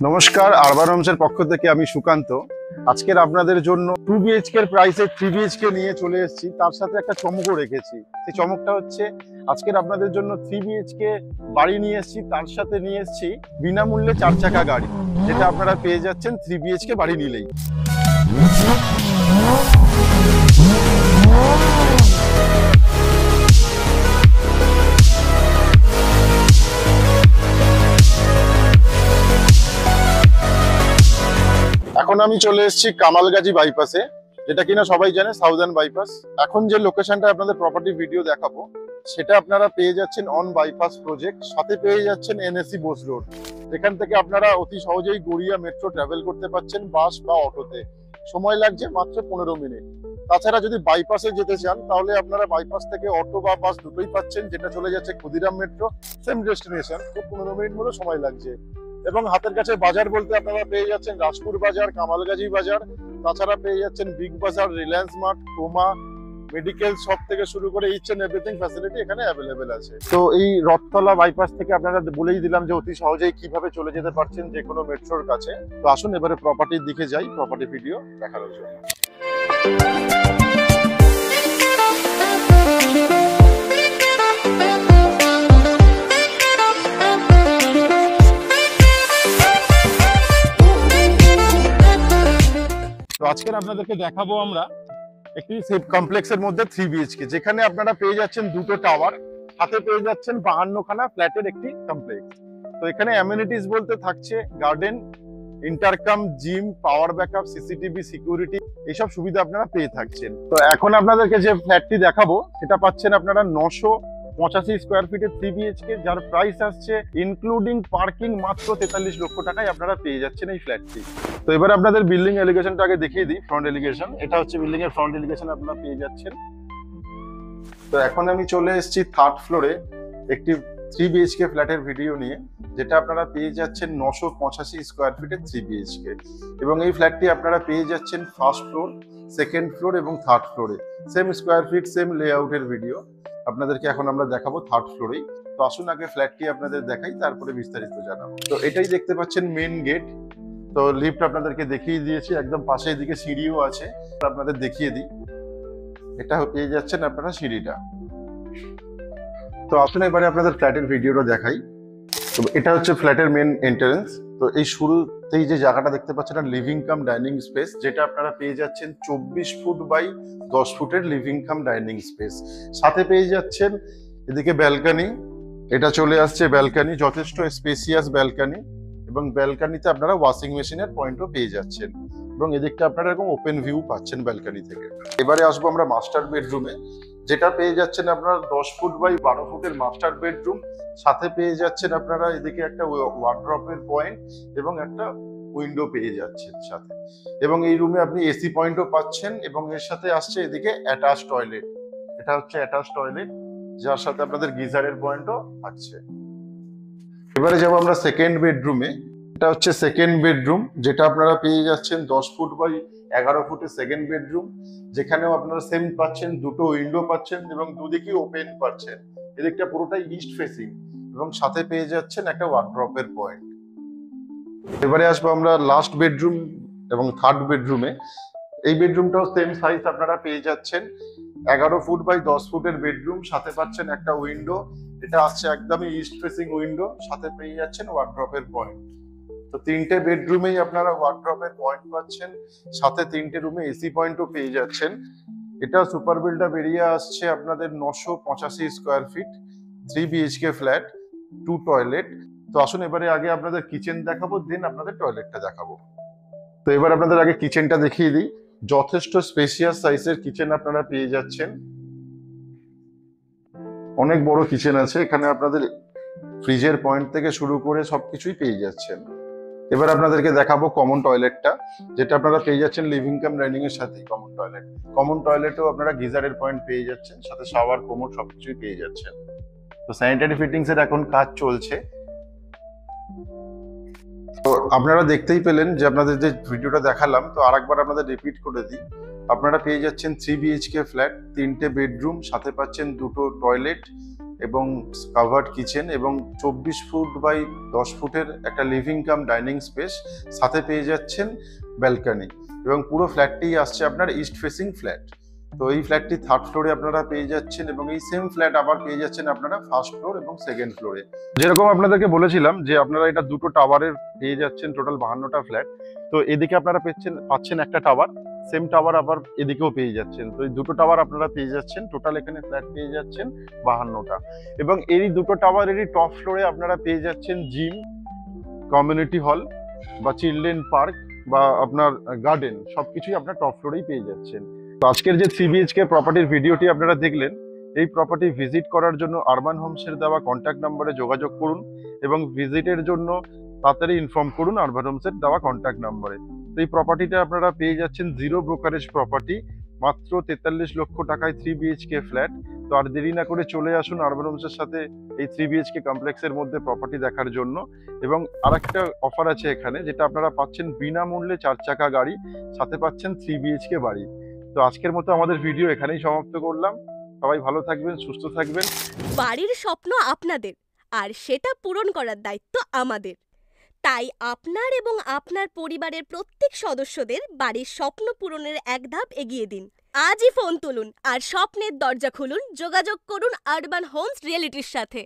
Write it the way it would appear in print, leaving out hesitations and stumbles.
নমস্কার, আরবান হোমসের পক্ষ থেকে আমি সুকান্ত। আজকের আপনাদের জন্য 2 BHK এর প্রাইসে 3 BHK নিয়ে চলে এসেছি। তার সাথে একটা চমকও রেখেছি। সেই চমকটা হচ্ছে আজকের আপনাদের জন্য 3 BHK বাড়ি নিয়ে এসেছি, তার সাথে নিয়ে এসেছি বিনামূল্যে 4 চাকা গাড়ি, যেটা আপনারা পেয়ে যাচ্ছেন 3 BHK বাড়ি নিলেই। এখন আমি চলে এসেছি কামালগাজী বাইপাসে, যেটা কিনা সবাই জানে সাউদার্ন বাইপাস। এখন যে লোকেশনটা আপনাদের প্রপার্টি ভিডিও দেখাবো, সেটা আপনারা পেয়ে যাচ্ছেন অন বাইপাস প্রজেক্ট, সাথে পেয়ে যাচ্ছেন NSC বোস রোড। এখান থেকে আপনারা অতি সহজেই গড়িয়া মেট্রো ট্রাভেল করতে পারছেন বাস বা অটোতে। সময় লাগছে মাত্র 15 মিনিট। তাছাড়া যদি বাইপাসে যেতে চান তাহলে আপনারা বাইপাস থেকে অটো বা বাস দুটোই পাচ্ছেন, যেটা চলে যাচ্ছে ক্ষুদিরাম মেট্রো, সেম ডেস্টিনেশন, খুব 15 মিনিট মতো সময় লাগছে। এবং হাতের কাছে বাজার বলতে আপনারা পেয়ে যাচ্ছেন রাজপুর বাজার, কামালগাজী বাজার, তাছাড়া পেয়ে যাচ্ছেন বিগ বাজার, Reliance mart, Croma, medical shop থেকে শুরু করে ইচ এন্ড এভরিথিং ফ্যাসিলিটি এখানে অ্যাভেলেবেল আছে। তো এই রথতলা বাইপাস থেকে আপনারা বলেই দিলাম যে অতি সহজেই কিভাবে চলে যেতে পারছেন যে কোনো মেট্রোর কাছে। তো আসুন এবারে প্রপার্টির দিকে যাই, প্রপার্টি ভিডিও দেখার জন্য। তো আজকের আপনাদেরকে দেখাবো আমরা একটি কমপ্লেক্সের মধ্যে 3 BHK, যেখানে আপনারা পেয়ে যাচ্ছেন দুটো টাওয়ার, হাতে পেয়ে যাচ্ছেন 52খানা ফ্ল্যাটের একটি কমপ্লেক্স। তো এখানে অ্যামেনিটিস বলতে থাকছে garden, intercom, gym, power backup, CCTV, security, এইসব সুবিধা আপনারা পেয়ে থাকছেন। তো এখন আপনাদেরকে যে ফ্ল্যাটটি দেখাবো সেটা পাচ্ছেন আপনারা 985 স্কোয়ার ফিটের 3 BHK, যার প্রাইস আসছে ইনক্লুডিং পার্কিং মাত্র 43 লক্ষ টাকায় আপনারা পেয়ে যাচ্ছেন এই ফ্ল্যাটটি। তো এবার আপনাদের বিল্ডিং এলিগেশনটা আগে দেখিয়ে দিই। ফ্রন্ট এলিগেশন, এটা হচ্ছে বিল্ডিং এর ফ্রন্ট এলিগেশন আপনারা পেয়ে যাচ্ছেন। তো এখন আমি চলে এসেছি 3rd ফ্লোরে একটি 3 BHK ফ্ল্যাটের ভিডিও নিয়ে, যেটা আপনারা পেয়ে যাচ্ছেন 985 স্কোয়ার ফিটের 3 BHK। এবং এই ফ্ল্যাটটি আপনারা পেয়ে যাচ্ছেন 1st ফ্লোর, 2nd ফ্লোর এবং 3rd ফ্লোরে। সেম স্কোয়ার ফিট, সেম লেআউটের ভিডিও আপনাদেরকে এখন আমরা দেখাবো 3rd ফ্লোরেই। তো আসুন আগে ফ্ল্যাটটি আপনাদের দেখাই, তারপরে বিস্তারিত জানাবো। তো এটাই দেখতে পাচ্ছেন মেন গেট। তো লিফট আপনাদেরকে দেখিয়ে দিয়েছি, একদম পাশের দিকে সিঁড়িও আছে, আপনাদের দেখিয়ে দিই। এটা পেয়ে যাচ্ছেন আপনারা সিঁড়িটা। তো আসুন এবারে আপনাদের ফ্ল্যাটের ভিডিওটা দেখাই। তো এটা হচ্ছে ফ্ল্যাটের মেন এন্ট্রান্স। তো এই শুরুতেই যে জায়গাটা দেখতে পাচ্ছেন লিভিং কাম ডাইনিং স্পেস, যেটা আপনারা পেয়ে যাচ্ছেন 24 ফুট বাই 10 ফুটের লিভিং কাম ডাইনিং স্পেস। সাথে পেয়ে যাচ্ছেন এদিকে ব্যালকনি, এটা চলে আসছে ব্যালকনি, যথেষ্ট স্পেসিয়াস ব্যালকনি, এবং ব্যালকনিতে আপনারা ওয়াশিং মেশিনের পয়েন্টও পেয়ে যাচ্ছেন, এবং এদিকটা আপনারা এরকম ওপেন ভিউ পাচ্ছেন ব্যালকনি থেকে। এবারে আসবো আমরা মাস্টার বেডরুমে, যেটা পেয়ে যাচ্ছেন আপনারা 10 ফুট বাই 12 ফুটের মাস্টার বেডরুম। সাথে পেয়ে যাচ্ছেন আপনারা এদিকে একটা ওয়ার্ড্রপের পয়েন্ট এবং একটা উইন্ডো পেয়ে যাচ্ছেন সাথে, এবং এই রুমে আপনি এসি পয়েন্টও পাচ্ছেন, এবং এর সাথে আসছে এদিকে অ্যাটাচ টয়লেট। এটা হচ্ছে অ্যাটাচ টয়লেট, যার সাথে আপনাদের গিজারের পয়েন্টও থাকছে। এবারে যাবো আমরা সেকেন্ড বেডরুমে। এটা হচ্ছে সেকেন্ড বেডরুম, যেটা আপনারা পেয়ে যাচ্ছেন 10 ফুট বাই 11 ফুটের সেকেন্ড বেডরুম, যেখানেও আপনারা সেম পাচ্ছেন, দুটো উইন্ডো পাচ্ছেন এবং দুদিকে ওপেন পাচ্ছেন। এদিকটা পুরোটাই ইস্ট ফেসিং, এবং সাথে পেয়ে যাচ্ছেন একটা ওয়ার্ড্রপের পয়েন্ট। এবারে আসবো আমরা লাস্ট বেডরুম এবং 3rd বেডরুমে। এই বেডরুমটাও সেম সাইজ আপনারা পেয়ে যাচ্ছেন, 11 ফুট বাই 10 ফুটের বেডরুম, সাথে পাচ্ছেন একটা উইন্ডো। এটা আসছে একদমই ইস্ট ফেসিং উইন্ডো, সাথে পেয়ে যাচ্ছেন ওয়ার্ড্রপের পয়েন্ট। তো 3টে বেডরুমেই আপনারা ওয়ার্ড্রপের পয়েন্ট পাচ্ছেন, সাথে 3টে রুমে এসি পয়েন্টও পেয়ে যাচ্ছেন। এটা সুপার বিল্ডটা বেরিয়ে আসছে আপনাদের 985 square feet 3 BHK flat, 2 toilet. তো আসুন এবারে আগে আপনাদের কিচেন দেখাবো, দেন আপনাদের টয়লেটটা দেখাবো। তো এবার আপনাদের আগে কিচেনটা দেখিয়ে দিই। যথেষ্ট স্পেসিয়াস সাইজের কিচেন আপনারা পেয়ে যাচ্ছেন, অনেক বড় কিচেন আছে এখানে, আপনাদের ফ্রিজের পয়েন্ট থেকে শুরু করে সবকিছুই পেয়ে যাচ্ছেন। এবার আপনাদেরকে দেখাবো কমন টয়লেটটা, যেটা আপনারা পেয়ে যাচ্ছেন লিভিং কাম ডাইনিং এর সাথে। কমন টয়লেটেও আপনারা গিজারের পয়েন্ট পেয়ে যাচ্ছেন, সাথে শাওয়ার, কোমোড সবকিছুই পেয়ে যাচ্ছেন। তো স্যানিটারি ফিটিংস এর এখন কাজ চলছে। তো আপনারা দেখতেই পেলেন যে আপনাদের যে ভিডিওটা দেখালাম, তো আরেকবার আপনাদের রিপিট করে দিই। আপনারা পেয়ে যাচ্ছেন 3 BHK ফ্ল্যাট, 3টে বেডরুম, সাথে পাচ্ছেন 2টো টয়লেট, এবং কাভার্ড কিচেন এবং 24 ফুট বাই 10 ফুটের একটা লিভিং কাম ডাইনিং স্পেস, সাথে পেয়ে যাচ্ছেন ব্যালকনি, এবং পুরো ফ্ল্যাটটি আসছে আপনার ইস্ট ফেসিং ফ্ল্যাট। তো এই ফ্ল্যাটটি 3rd ফ্লোরে আপনারা পেয়ে যাচ্ছেন, এবং এই সেম ফ্ল্যাট আবার পেয়ে যাচ্ছেন আপনারা 1st ফ্লোর এবং 2nd ফ্লোরে। যেরকম আপনাদেরকে বলেছিলাম যে আপনারা এটা দুটো টাওয়ারের পেয়ে যাচ্ছেন, টোটাল 52টা ফ্ল্যাট। তো এদিকে আপনারা পাচ্ছেন একটা টাওয়ার, সেম টাওয়ার আবার এদিকেও পেয়ে যাচ্ছেন। তো এই দুটো টাওয়ার আপনারা পেয়ে যাচ্ছেন, টোটাল এখানে ফ্ল্যাট পেয়ে যাচ্ছেন 52টা। এবং এই দুটো টাওয়ারেরই টপ ফ্লোরে আপনারা পেয়ে যাচ্ছেন জিম, কমিউনিটি হল বা চিলড্রেন পার্ক বা আপনার গার্ডেন, সবকিছুই আপনার টপ ফ্লোরেই পেয়ে যাচ্ছেন। তো আজকের যে 3 BHK প্রপার্টির ভিডিওটি আপনারা দেখলেন, এই প্রপার্টি ভিজিট করার জন্য আরবান হোমসের দেওয়া কন্ট্যাক্ট নাম্বারে যোগাযোগ করুন, এবং ভিজিটের জন্য তাড়াতাড়ি ইনফর্ম করুন আরবান হোমসের দেওয়া কন্ট্যাক্ট নাম্বারে। তো এই প্রপার্টিটা আপনারা পেয়ে যাচ্ছেন জিরো ব্রোকারেজ প্রপার্টি, মাত্র 43 লক্ষ টাকায় 3 BHK ফ্ল্যাট। তো আর দেরি না করে চলে আসুন আরবান হোমসের সাথে এই 3 BHK কমপ্লেক্সের মধ্যে প্রপার্টি দেখার জন্য। এবং আরেকটা অফার আছে এখানে, যেটা আপনারা পাচ্ছেন বিনামূল্যে 4 চাকা গাড়ি, সাথে পাচ্ছেন 3 BHK বাড়ি। তো আজকের মতো আমাদের ভিডিও এখানেই সমাপ্ত করলাম। সবাই ভালো থাকবেন, সুস্থ থাকবেন। বাড়ির স্বপ্ন আপনাদের, আর সেটা পূরণ করার দায়িত্ব আমাদের। তাই আপনার এবং আপনার পরিবারের প্রত্যেক সদস্যদের বাড়ির স্বপ্ন পূরণের এক ধাপ এগিয়ে দিন। আজই ফোন তুলুন আর স্বপ্নের দরজা খুলুন। যোগাযোগ করুন আরবান হোমস রিয়েলিটির সাথে।